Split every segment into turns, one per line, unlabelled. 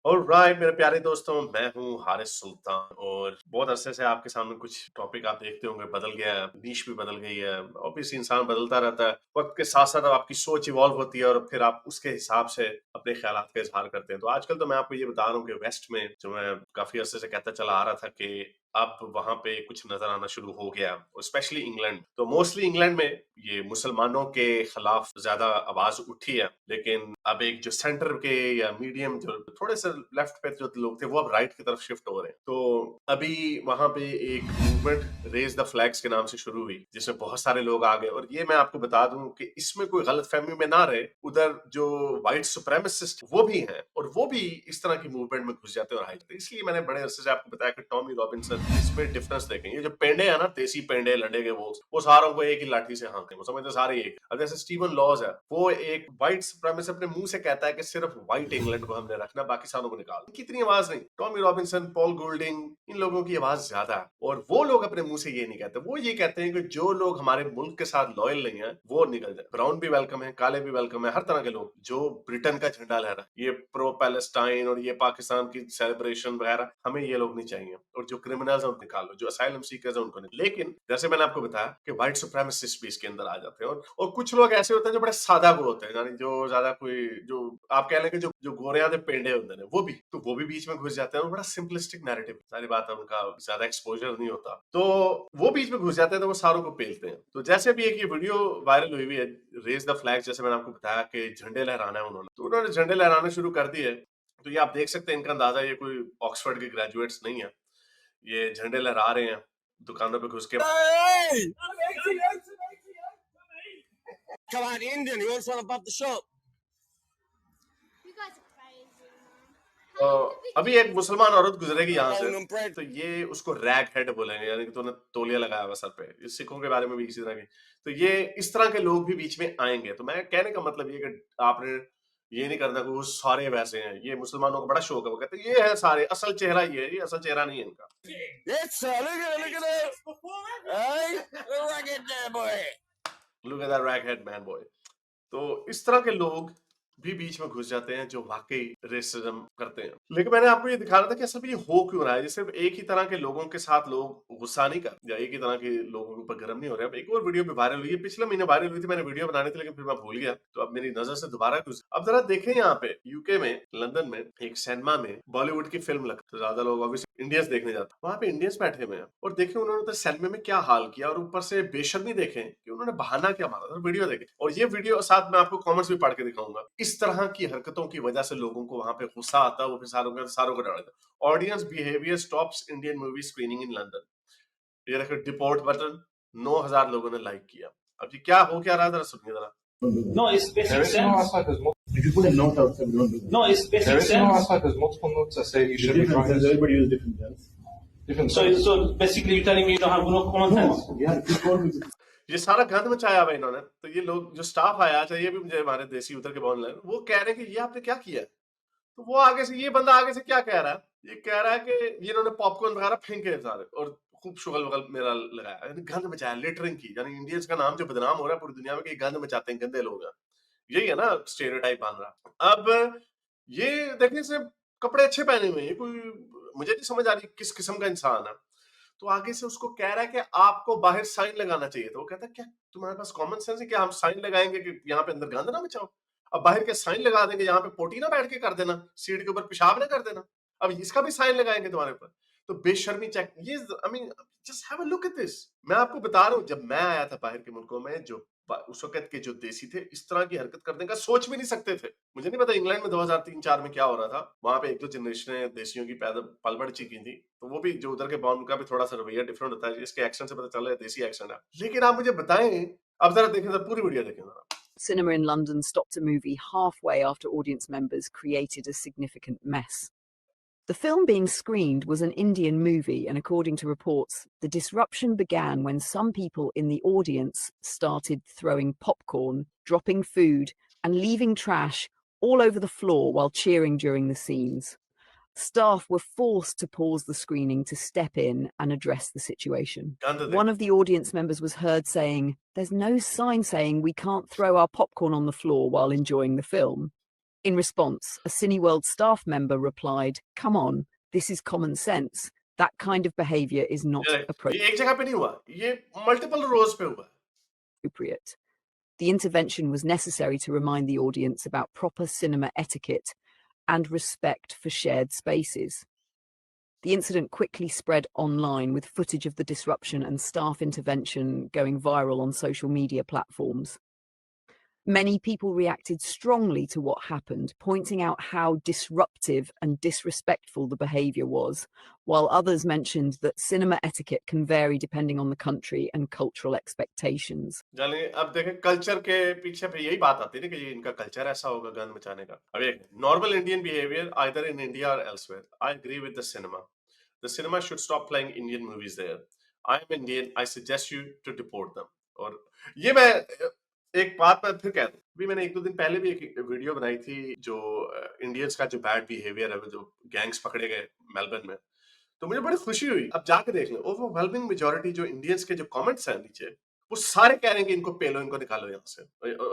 Alright मेरे प्यारे दोस्तों, मैं हूँ हारिस सुल्तान और बहुत अरसे से आपके सामने कुछ टॉपिक आप देखते होंगे बदल गया है, नीश भी बदल गई है। ऑब्वियसली इंसान बदलता रहता है, वक्त के साथ साथ आपकी सोच इवॉल्व होती है और फिर आप उसके हिसाब से अपने ख्यालात का इजहार करते हैं। तो आजकल तो मैं आपको ये बता रहा हूँ कि वेस्ट में जो मैं काफी अरसे से कहता चला आ रहा था कि अब वहां पे कुछ नजर आना शुरू हो गया, स्पेशली इंग्लैंड। तो मोस्टली इंग्लैंड में ये मुसलमानों के खिलाफ ज्यादा आवाज उठी है, लेकिन अब एक जो सेंटर के या मीडियम जो थोड़े से लेफ्ट पे जो लोग थे वो अब राइट की तरफ शिफ्ट हो रहे हैं। तो अभी वहां पे एक मूवमेंट रेज द फ्लैग्स के नाम से शुरू हुई, जिसमें बहुत सारे लोग आ गए। और ये मैं आपको बता दूं कि इसमें कोई गलत फहमी में ना रहे, उधर जो व्हाइट सुप्रेमिसिस्ट वो भी हैं और वो भी इस तरह की मूवमेंट में घुस जाते हैं और हाई जाते हैं। इसलिए मैंने बड़े अरसे से आपको बताया कि टॉमी रॉबिन्सन, इसमें डिफरेंस देखें। ये जो पेंडे है ना, देसी पेंडे लंडे के, वो सारों को एक ही लाठी से हाँकते हैं, वो समझते सारे एक। अब जैसे स्टीवन लॉज है, वो एक व्हाइट सुप्रीमेसिस्ट अपने मुंह से कहता है कि सिर्फ व्हाइट इंग्लैंड को हमने रखना, बाकी सारों को निकाल। इनकी इतनी आवाज नहीं। टॉमी रॉबिन्सन, पॉल गोल्डिंग, इन लोगों की आवाज ज्यादा है और वो लोग अपने मुंह से ये नहीं कहते। वो ये कहते हैं कि जो लोग हमारे मुल्क के साथ लॉयल नहीं है वो निकल जाए। ब्राउन भी वेलकम है, काले भी वेलकम है, हर तरह के लोग जो ब्रिटेन का झंडा लहरा, ये प्रो पैलेस्टाइन और ये पाकिस्तान की सेलिब्रेशन वगैरह, हमें ये लोग नहीं चाहिए। और जो क्रिमिनल्स है उनको निकालो, जो असाइलम सीकर्स है उनको नहीं। लेकिन जैसे मैंने आपको बताया कि व्हाइट सुप्रीमेसिस्ट भी इसके अंदर आ जाते हैं और कुछ लोग ऐसे होते हैं जो बड़े सादा गो होते हैं, यानी जो ज्यादा कोई, जो आप कह लें कि जो गोरे आधे पेंडे होते हैं, वो भी बीच में घुस जाते हैं और बड़ा सिंपलिस्टिक नैरेटिव, सारी बात है, उनका ज्यादा एक्सपोजर नहीं होता, तो वो बीच में घुस जाते हैं, तो वो सारों को पेलते हैं। तो जैसे भी एक ये वीडियो वायरल हुई है, रेज द फ्लैग, जैसे मैंने आपको बताया कि झंडे लहराना है उन्होंने, तो उन्होंने झंडे लहराने शुरू कर दिए। तो ये आप देख सकते हैं, इनका अंदाजा, ये कोई ऑक्सफोर्ड के ग्रेजुएट्स नहीं है, ये झंडे लहरा रहे हैं दुकानों पे घुस के। Hey! Come on, Indian, you want something about the shop? You guys are crazy, man. अभी एक मुसलमान औरत गुजरेगी यहाँ से, तो ये उसको रैग हेड बोलेंगे, यानी कि तूने तौलिया लगाया हुआ सर पे। ये सिखों के बारे में भी इसी तरह की, तो ये इस तरह के लोग भी बीच में आएंगे। तो मैं कहने का मतलब ये कि आपने ये नहीं करना कि वो सारे वैसे हैं। ये मुसलमानों को बड़ा शौक है, वो कहते हैं ये है सारे, असल चेहरा ये असल चेहरा नहीं है इनका। Yes, look at that. Hey, look at that boy. Look at that raghead man boy. तो इस तरह के लोग भी बीच में घुस जाते हैं जो वाकई रेसिज्म करते हैं। लेकिन मैंने आपको ये दिखा रहा था कि सब ये हो क्यों रहा है। सिर्फ एक ही तरह के लोगों के साथ लोग गुस्सा नहीं कर, या एक ही तरह के लोगों के ऊपर गर्म नहीं हो रहे। अब एक और वीडियो भी वायरल हुई है, पिछले महीने वायरल हुई थी, मैंने वीडियो बनानी थी लेकिन फिर मैं भूल गया, तो अब मेरी नजर से दोबारा घुस। अब जरा देखें, यहाँ पे यूके में, लंदन में एक सिनेमा में बॉलीवुड की फिल्म लगती, तो ज्यादा लोग ऑब्वियसली इंडियंस देखने जाते, वहां पे इंडियंस बैठे हुए हैं और देखें उन्होंने तो सिनेमा में क्या हाल किया, और ऊपर से बेशर्मी देखें कि उन्होंने बहाना क्या मारा था। वीडियो देखें, और ये वीडियो साथ में आपको कमेंट्स भी पढ़ के दिखाऊंगा। इस तरह की हरकतों की वजह से लोगों को वहां पे गुस्सा आता है, वो फिर सारों को डालता है। Audience behaviour stops Indian movie screening in London. ये देखो, डिपोर्ट बटन, 9,000 लोगों ने लाइक किया। अब ये क्या हो क्या रहा है, जरा सुनिए जरा।
No, it's basic
There is no
sense.
outside. There's multiple. If you put a note outside, we don't do that.
No, it's
There
basic
is no
sense.
outside. There's multiple notes that say you
There's
should be
different
drawing
sense.
this.
Everybody uses different sense.
Different
So,
sense.
so basically, you're telling me you don't have no common sense.
Yeah, if you told me to-
ये सारा गंद मचाया हुआ इन्होंने। तो ये लोग जो स्टाफ आया, चाहे ये भी मुझे हमारे देसी उतर के बोल रहे हैं, वो कह रहे हैं कि ये आपने क्या किया। तो वो आगे से, ये बंदा आगे से क्या कह रहा है, ये कह रहा है कि ये इन्होंने पॉपकॉर्न वगैरह फेंके सारे और खूब शुगल वगल मेरा लगाया, यानी गंद मचाया, लिटरिंग की। यानी इंडियंस का नाम जो बदनाम हो रहा है पूरी दुनिया में कि गंद मचाते हैं, गंदे लोग हैं। यही है ना स्टेरियोटाइप बन रहा। अब ये देखने से कपड़े अच्छे पहने हुए हैं, ये कोई, मुझे नहीं समझ आ रही किस किस्म का इंसान है। तो आगे से उसको कह रहा है कि आपको बाहर साइन लगाना चाहिए। तो वो कहता है क्या तुम्हारे पास कॉमन सेंस है कि हम साइन लगाएंगे कि यहाँ पे अंदर गंद ना मचाओ। अब बाहर के साइन लगा देंगे, यहाँ पे पोटी ना बैठ के कर देना, सीट के ऊपर पेशाब ना कर देना, अब इसका भी साइन लगाएंगे तुम्हारे ऊपर। तो बेशर्मी चेक, ये I mean just have a look at this. मैं आपको बता रहा हूँ, जब मैं आया था बाहर के मुल्कों में, जो उस वक्त के जो देसी थे, इस तरह की हरकत करने का सोच भी नहीं सकते थे। मुझे नहीं पता इंग्लैंड में 2003-4 में क्या हो रहा था। वहां पे एक दो जनरेशन देसियों की पैदा पल बढ़ चुकी थी, तो वो भी जो उधर के बॉन्ड का भी थोड़ा सा रवैया डिफरेंट होता है। इसके एक्शन से पता चल रहा है देसी एक्शन है। लेकिन आप मुझे बताएं, अब जरा देखें, जरा पूरी वीडियो देखें जरा।
Cinema in London stopped a movie halfway after audience members created a significant mess. The film being screened was an Indian movie, and according to reports, the disruption began when some people in the audience started throwing popcorn, dropping food, and leaving trash all over the floor while cheering during the scenes. Staff were forced to pause the screening to step in and address the situation. One of the audience members was heard saying, "There's no sign saying we can't throw our popcorn on the floor while enjoying the film." In response, a Cineworld staff member replied, "Come on, this is common sense. That kind of behavior is not
ये एक जगह पे नहीं हुआ, ये multiple रोज पे हुआ।
appropriate." The intervention was necessary to remind the audience about proper cinema etiquette and respect for shared spaces. The incident quickly spread online, with footage of the disruption and staff intervention going viral on social media platforms. Many people reacted strongly to what happened, pointing out how disruptive and disrespectful the behaviour was, while others mentioned that cinema etiquette can vary depending on the country and cultural expectations.
जाने अब देखें culture के पीछे पे यही बात आती है ना कि ये इनका कल्चर ऐसा होगा गन मचाने का। अब एक normal Indian behaviour either in India और elsewhere. I agree with the cinema. The cinema should stop playing Indian movies there. I am Indian. I suggest you to deport them. और ये मैं एक बात मैं फिर कह दूं। अभी मैंने एक दो दिन पहले भी एक वीडियो बनाई थी जो इंडियंस का जो बैड बिहेवियर है, जो गैंग्स पकड़े गए मेलबर्न में, तो मुझे बड़ी खुशी हुई। अब जाके देख लो, ओवरवेलमिंग मेजॉरिटी जो इंडियंस के जो कमेंट्स हैं नीचे, वो सारे कह रहे हैं कि इनको पेलो, इनको निकालो यहाँ से,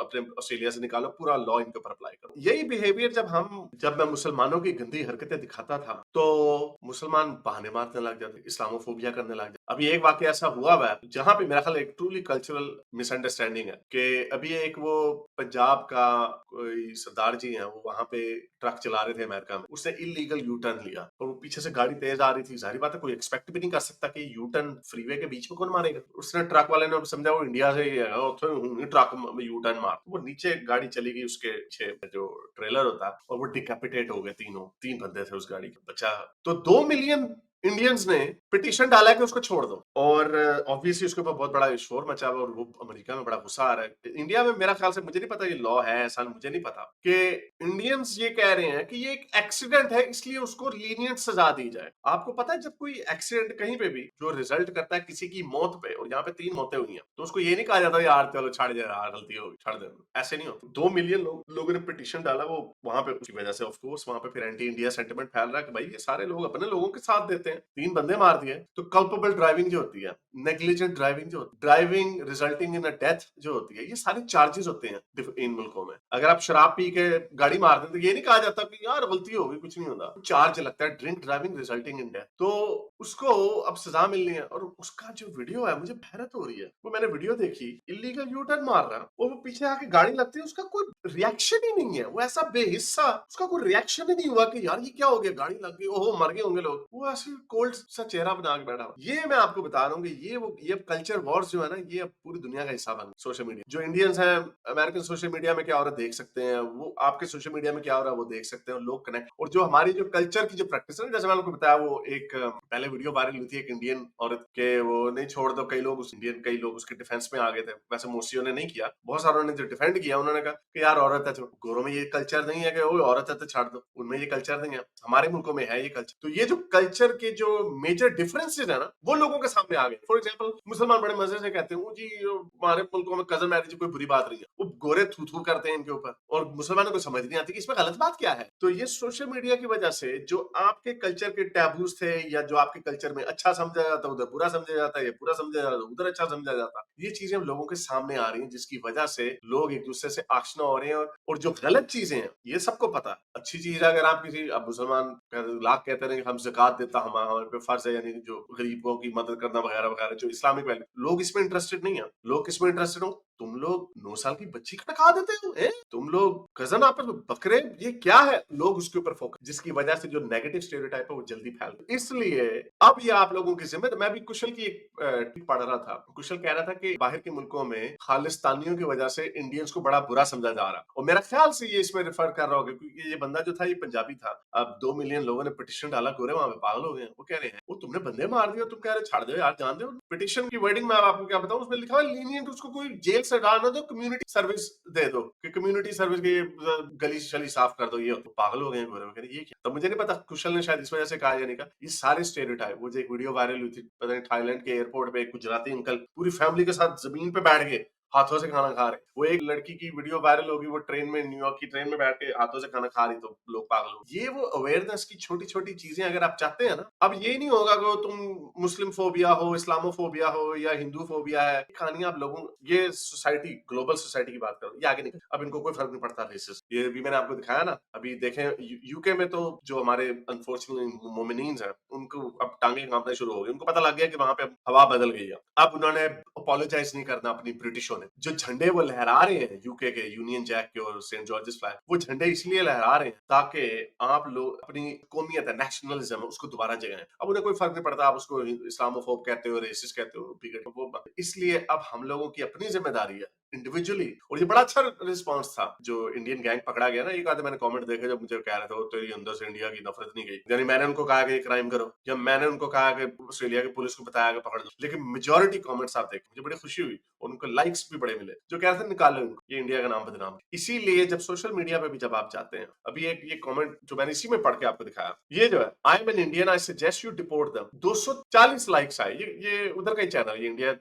अपने ऑस्ट्रेलिया से निकालो, पूरा लॉ इनके ऊपर अप्लाई करो। यही बिहेवियर जब मैं मुसलमानों की गंदी हरकतें दिखाता था, तो मुसलमान बहाने मारने लग जाते, इस्लामोफोबिया करने लग जाते। अभी एक वाकया ऐसा हुआ हुआ है जहां पे मेरा ख्याल एक ट्रूली कल्चरल मिसअंडरस्टैंडिंग है कि अभी एक वो पंजाब का कोई सरदार जी हैं, वो वहां पे ट्रक चला रहे थे अमेरिका में, उसने इलीगल यू टर्न लिया और वो पीछे से गाड़ी तेज आ रही थी। जाहिर बात है कोई एक्सपेक्ट भी नहीं कर सकता कि यू टर्न फ्रीवे के बीच में कौन मारेगा। उसने ट्रक वाले ने समझा वो इंडिया से ही है, ट्रक में यू टर्न मार, वो नीचे गाड़ी चली गई, उसके पीछे जो ट्रेलर होता है, और वो डिकैपिटेट हो गए। तीन बंदे थे उस गाड़ी के। बचा तो 2 मिलियन इंडियंस ने पिटीशन डाला कि उसको छोड़ दो, और ऑब्वियसली उसके ऊपर बहुत बड़ा शोर मचा हुआ और वो अमेरिका में बड़ा गुस्सा आ रहा है। इंडिया में मेरा ख्याल से, मुझे नहीं पता ये लॉ है ऐसा, मुझे नहीं पता, कि इंडियंस ये कह रहे हैं कि ये एक एक्सीडेंट है इसलिए उसको लीनियंट सजा दी जाए। आपको पता है जब कोई एक्सीडेंट कहीं पे भी जो रिजल्ट करता है किसी की मौत पे, और यहाँ पे 3 मौतें हुई हैं, तो उसको ये नहीं कहा जाता यार चलो छाड़ दे यार, गलती हो गई छाड़ दे, ऐसे नहीं होता। 2 मिलियन लोगों ने पिटीशन डाला, वो वहां पे उसकी वजह से ऑफ कोर्स वहां पे फिर एंटी इंडिया सेंटिमेंट फैल रहा है कि भाई ये सारे लोग अपने लोगों के साथ देते हैं, 3 बंदे मार दिए। तो कल्पेबल ड्राइविंग जो होती है, नेग्लिजेंट ड्राइविंग जो होती है, driving resulting in a death जो होती है, ये सारे चार्जेस होते हैं इन मुल्कों में। अगर आप शराब पी के गाड़ी मार दें तो ये नहीं कहा जाता कि यार गलती हो गई, कुछ नहीं होता, चार्ज लगता है, drink driving resulting in death. तो उसको अब सजा मिलनी है। और उसका जो वीडियो है, मुझे हैरत हो रही है, वो मैंने वीडियो देखी, इलीगल यू टर्न मार रहा, और वो पीछे आके गाड़ी लगती है, उसका कोई रिएक्शन ही नहीं है, वो ऐसा बेहिस्सा, उसका कोई रिएक्शन ही नहीं हुआ कि यार ये क्या हो गया, गाड़ी लग गई, ओहो मर गए होंगे लोग। वो ऐसे कोल्ड सा चेहरा बना के बैठा। ये मैं आपको बता रहा हूँ कि ये कल्चर वॉर्स जो है ना, ये अब पूरी दुनिया का हिस्सा बन सोशल मीडिया। जो इंडियंस हैं, अमेरिकन सोशल मीडिया में क्या हो रहा है देख सकते हैं, वो आपके सोशल मीडिया में क्या हो रहा है वो देख सकते हैं, लोग कनेक्ट। और जो हमारी जो कल्चर की जो प्रैक्टिस है, जैसे मैंने आपको बताया, वो एक पहले वीडियो वायरल हुई थी एक इंडियन औरत के, वो नहीं छोड़ दो, कई लोग उसके डिफेंस में आ गए थे। वैसे मोस्टली ने नहीं किया, बहुत सारों ने जो डिफेंड किया, उन्होंने कहा कि यार औरत है, तो गोरों में ये कल्चर नहीं है कि वो औरत है तो छाड़ दो, उनमें ये कल्चर नहीं है, हमारे मुल्कों में है ये कल्चर। तो ये जो कल्चर के जो मेजर डिफरेंसेस है ना, वो लोगों के सामने आ गए। फॉर एग्जांपल, मुसलमान बड़े मजे से कहते हैं जी हमारे मुल्कों में कजन मैरिज कोई बुरी बात नहीं है, वो गोरे थू थू करते हैं इनके ऊपर, और मुसलमानों को समझ नहीं आती कि इसमें गलत बात क्या है। तो ये सोशल मीडिया की वजह से जो आपके कल्चर के टैबूज थे, या जो आपके कल्चर में अच्छा समझा जाता उधर बुरा समझा जाता है, बुरा समझा जाता उधर अच्छा समझा जाता, ये चीजें लोगों के सामने आ रही हैं, जिसकी वजह से लोग एक दूसरे से आशना हो रहे हैं। और जो गलत चीजें हैं ये सबको पता है। अच्छी चीज है, अगर आप किसी, अब मुसलमान लाख कहते हैं कि हम ज़कात देता, हमारे पे फर्ज है, यानी जो गरीबों की मदद करना वगैरह वगैरह, जो इस्लामिक वैल्यू, लोग इसमें इंटरेस्टेड नहीं है। लोग किसमें इंटरेस्टेड हो? तुम लोग 9 साल की बच्ची का टका देते हो, तुम लोग कजन आपस में बकरे, ये क्या है? लोग उसके ऊपर फोकस, जिसकी वजह से जो नेगेटिव स्टेरियोटाइप है वो जल्दी फैल गया। इसलिए अब ये आप लोगों की जिम्मेदारी। मैं भी कुशल की एक टिप पढ़ रहा था, कुशल कह रहा था कि बाहर के मुल्कों में खालिस्तानियों की वजह से इंडियंस को बड़ा बुरा समझा जा रहा, और मेरा ख्याल से ये इसमें रेफर कर रहा होगा, क्योंकि ये बंदा जो था ये पंजाबी था। अब 2 मिलियन लोगों ने पिटीशन डाला, गोरे वहां पे पागल हो गए। वो कह रहे हैं वो तुमने बंदे मार दिए, तुम कह रहे छाड़ दो यार, जान दो। पिटीशन की वर्डिंग में आपको क्या बताऊं, उसमें लिखा है लीनियंट, उसको कोई जेल से डालना दो, कम्युनिटी सर्विस दे दो, कि कम्युनिटी सर्विस की गली शली साफ कर दो। ये पागल हो गए हैं गोरे। ये क्या? तो मुझे नहीं पता कुशल ने शायद इस वजह से कहा या नहीं कहा। ये सारे स्टेरियोटाइप, वो जो एक वीडियो वायरल हुई थी, पता नहीं थाईलैंड के एयरपोर्ट पे एक गुजराती अंकल पूरी फैमिली के साथ जमीन पे बैठ गए, हाथों से खाना खा रहे। वो एक लड़की की वीडियो वायरल होगी, वो ट्रेन में, न्यूयॉर्क की ट्रेन में बैठ के हाथों से खाना खा रही, तो लोग पागल हो। ये वो अवेयरनेस की छोटी छोटी चीजें अगर आप चाहते हैं ना, अब ये नहीं होगा कि तुम मुस्लिम फोबिया हो, इस्लामोफोबिया हो या हिंदू फोबिया है, कहानी आप लोगों, ये सोसाइटी, ग्लोबल सोसाइटी की बात करो, ये आगे नहीं, अब इनको कोई फर्क नहीं पड़ता रेसिस। ये भी मैंने आपको दिखाया ना, अभी देखें यूके में तो जो हमारे अनफॉर्चुनेटली मोमिनीन्स हैं, उनको अब टांगे कांपने शुरू हो गई, उनको पता लग गया कि वहां पे हवा बदल गई है। अब उन्होंने अपोलोजाइज नहीं करना अपनी ब्रिटिशों ने। जो झंडे वो लहरा रहे हैं यूके के, यूनियन जैक के और सेंट जॉर्जेस फ्लैग, वो झंडे इसलिए लहरा रहे हैं ताकि आप लोग अपनी कौमियत है, नेशनलिज्म है, उसको दोबारा जगाएं। अब उन्हें कोई फर्क नहीं पड़ता आप उसको इस्लामोफोब कहते हो, रेसिस्ट कहते हो, बिगड़ वो, इसलिए अब हम लोगों की अपनी जिम्मेदारी है इंडिविजुअली। और ये बड़ा अच्छा रिस्पांस था जो इंडियन गैंग पकड़ा गया ना। एक आधे मैंने कमेंट देखे जब मुझे कह रहे थे तेरी अंदर से इंडिया की नफरत नहीं गई, यानी मैंने उनको कहा कि ये क्राइम करो, या मैंने उनको कहा कि ऑस्ट्रेलिया की पुलिस को बताया कि पकड़ लो, लेकिन मेजॉरिटी कमेंट्स आप देखें, मुझे बड़ी खुशी हुई, उनको लाइक्स भी बड़े मिले जो कह रहे थे निकालो इनको, ये इंडिया का नाम बदनाम। इसीलिए जब सोशल मीडिया पे भी जब आप जाते हैं, अभी एक ये कमेंट जो मैंने इसी में पढ़ के आपको दिखाया, ये जो है, I am an Indian, I suggest you deport them, 240 likes आए। ये उधर का ही चैनल, ये इंडिया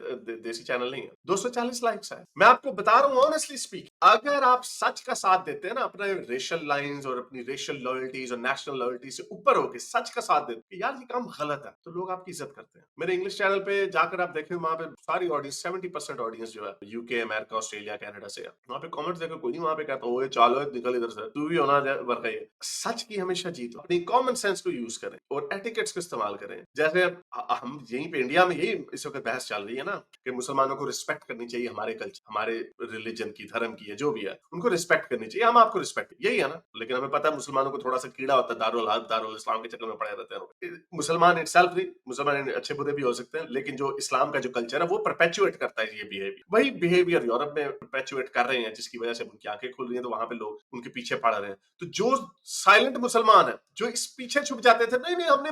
देसी चैनल नहीं है, 240 लाइक्स आए। मैं आपको बता रहा हूँ ऑनेस्टली स्पीक, अगर आप सच का साथ देते हैं ना, अपने रेशियल लाइंस और अपनी रेशियल लॉयल्टीज और नेशनल लॉयल्टी से ऊपर होकर सच का साथ देते हैं, यार ये काम गलत है, तो लोग आपकी इज्जत करते हैं। मेरे इंग्लिश चैनल पे जाकर आप देखें, वहां पे सारी ऑडियंस, 70% ऑडियंस जो है यूके, अमेरिका, ऑस्ट्रेलिया, कनाडा से है। वहां पे कमेंट्स देखो, कोई नहीं वहां पे कहता ओए चलो निकल इधर से, तू भी होना वर्क है। सच की हमेशा जीत, अपनी कॉमन सेंस को यूज करें और एटिकेट्स को इस्तेमाल करें। जैसे हम यहीं पे इंडिया में यही इस वक्त बहस चल रही है ना कि मुसलमानों को रिस्पेक्ट करनी चाहिए, हमारे कल्चर, हमारे रिलीजन की, धर्म की है, जो भी है, उनको रिस्पेक्ट करनी चाहिए, हम आपको रिस्पेक्ट, यही है ना। लेकिन हमें पता है मुसलमानों को थोड़ा सा कीड़ा होता है, दारुल इस्लाम के चक्कर में पड़े रहते हैं। मुसलमान इटसेल्फ नहीं, मुसलमान अच्छे बुरे भी हो सकते हैं, लेकिन जो इस्लाम का जो कल्चर है वो परपेचुएट करता है ये बिहेवियर। वही बिहेवियर यूरोप में परपेचुएट कर रहे हैं, जिसकी वजह से उनकी आंखें खुल रही हैं, तो वहां पे लोग उनके पीछे पड़ रहे हैं। तो जो साइलेंट मुसलमान है, जो इस पीछे छुप जाते थे, नहीं हमने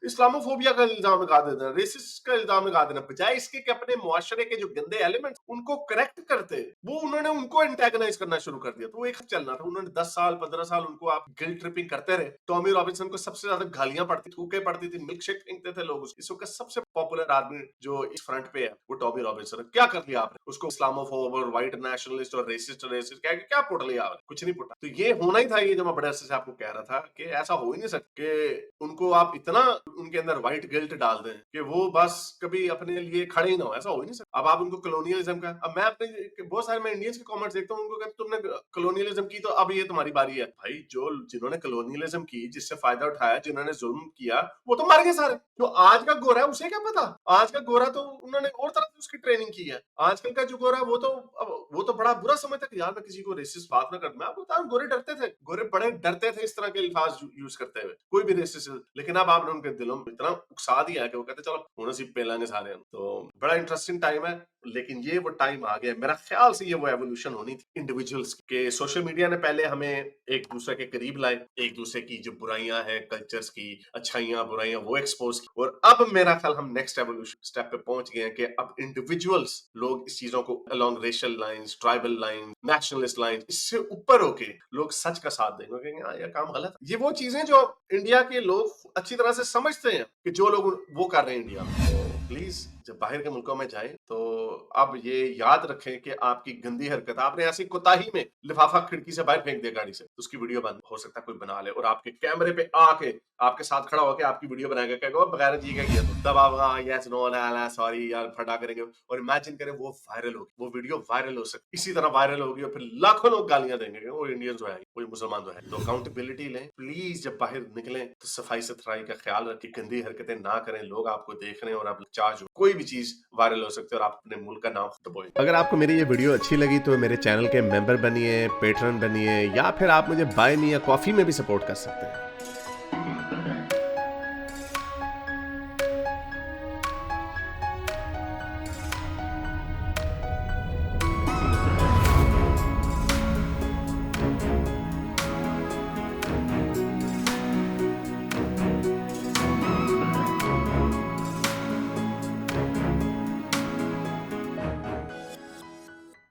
इस्लामोफोबिया का इल्जाम लगा देना, रेसिस्ट का इल्जाम लगा देना, बजाय इसके कि अपने मुआशरे के जो गंदे एलिमेंट्स उनको करेक्ट करते, वो उन्होंने उनको एंटेगनाइज करना शुरू कर दिया। तो वो एक चलना था, उन्होंने 10 साल 15 साल उनको आप गिल्ट ट्रिपिंग करते रहे। टॉमी रॉबिन्सन को सबसे ज्यादा गालियां पड़ती, थूके पड़ती थी, मिल्क शेक फेंकते थे लोग। इस वक्त सबसे पॉपुलर आदमी जो इस फ्रंट पे है वो टॉमी रॉबिन्सन। क्या कर लिया आपने उसको? इस्लामोफोब और व्हाइट नेशनलिस्ट और रेसिस्ट कह के क्या पुट लिया आपने? कुछ नहीं पुटा। तो ये होना ही था, ये जो मैं बड़े अरसे से आपको कह रहा था कि ऐसा हो ही नहीं सकता कि उनको आप इतना उनके अंदर व्हाइट गिल्ट डाल दें कि वो बस कभी अपने लिए खड़े ही ना हो, ऐसा हो ही नहीं सकता। अब आप उनको कॉलोनियलिज्म का, अब मैं अपने बहुत सारे मैं इंडियंस के कमेंट्स देखता हूं, उनको कहते तुमने कॉलोनियलिज्म की तो अब ये तुम्हारी बारी है। भाई जो जिन्होंने कॉलोनियलिज्म की, जिससे फायदा उठाया, जिन्होंने जुल्म किया, वो तो मर गए सारे। जो आज का गोरा है उसे क्या पता? आज का गोरा तो उन्होंने और तरह से उसकी ट्रेनिंग की है। आजकल का जो गोरा है वो तो बड़ा बुरा समझता है कि यार मैं किसी को रेसिस्ट बात ना कर। मैं आपको बता रहा हूं, गोरे डरते थे, गोरे बड़े डरते थे इस तरह के अल्फाज यूज करते हुए, कोई भी रेसिस्ट। लेकिन अब आपने उनके दिलों में इतना उकसा दिया है कि वो कहते चलो होने से पेलांगे सारे। तो बड़ा इंटरेस्टिंग टाइम है, लेकिन ये वो टाइम आ गया, मेरा ख्याल से ये वो एवोल्यूशन होनी थी इंडिविजुअल्स के। सोशल मीडिया ने पहले हमें एक दूसरे के करीब लाए, एक दूसरे की जो बुराइयां हैं, कल्चर्स की अच्छाइयां बुराइयां वो एक्सपोज की। और अब मेरा ख्याल हम नेक्स्ट एवोल्यूशन स्टेप पे पहुंच गए हैं कि अब इंडिविजुअल्स लोग इस चीजों को along racial lines, tribal lines, nationalist lines, इससे ऊपर होके लोग सच का साथ देंगे कि हाँ ये काम गलत है। ये वो चीजें जो इंडिया के लोग अच्छी तरह से समझते हैं कि जो लोग वो कर रहे हैं इंडिया में। प्लीज जब बाहर के मुल्कों में जाएं तो अब ये याद रखें कि आपकी गंदी हरकत, आपने ऐसी कोताही में लिफाफा खिड़की से बाहर फेंक दिया गाड़ी से, तो उसकी वीडियो बंद हो सकता है कोई बना ले और आपके कैमरे पे आके आपके साथ खड़ा होकर आपकी वीडियो बनाएगा, कहेगा बगैर जी क्या किया, तब आप यस नो सॉरी यार फटा करेंगे। और इमेजिन करें वो वायरल होगी, वो वीडियो वायरल हो सकती, इसी तरह वायरल होगी और फिर लाखों लोग गालियां देंगे वो इंडियन जो है, कोई मुसलमान जो है। तो अकाउंटेबिलिटी लें प्लीज, जब बाहर निकलें तो सफाई सुथराई का ख्याल रखें, गंदी हरकतें ना करें। लोग आपको देख रहे हैं और आप चार्ज कोई भी चीज वायरल हो सकती है और आप अपने मुल्क का नाम दबोएं।
अगर आपको मेरी ये वीडियो अच्छी लगी तो मेरे चैनल के मेंबर बनिए, पेट्रन बनिए, या फिर आप मुझे बाय मी या कॉफी में भी सपोर्ट कर सकते हैं।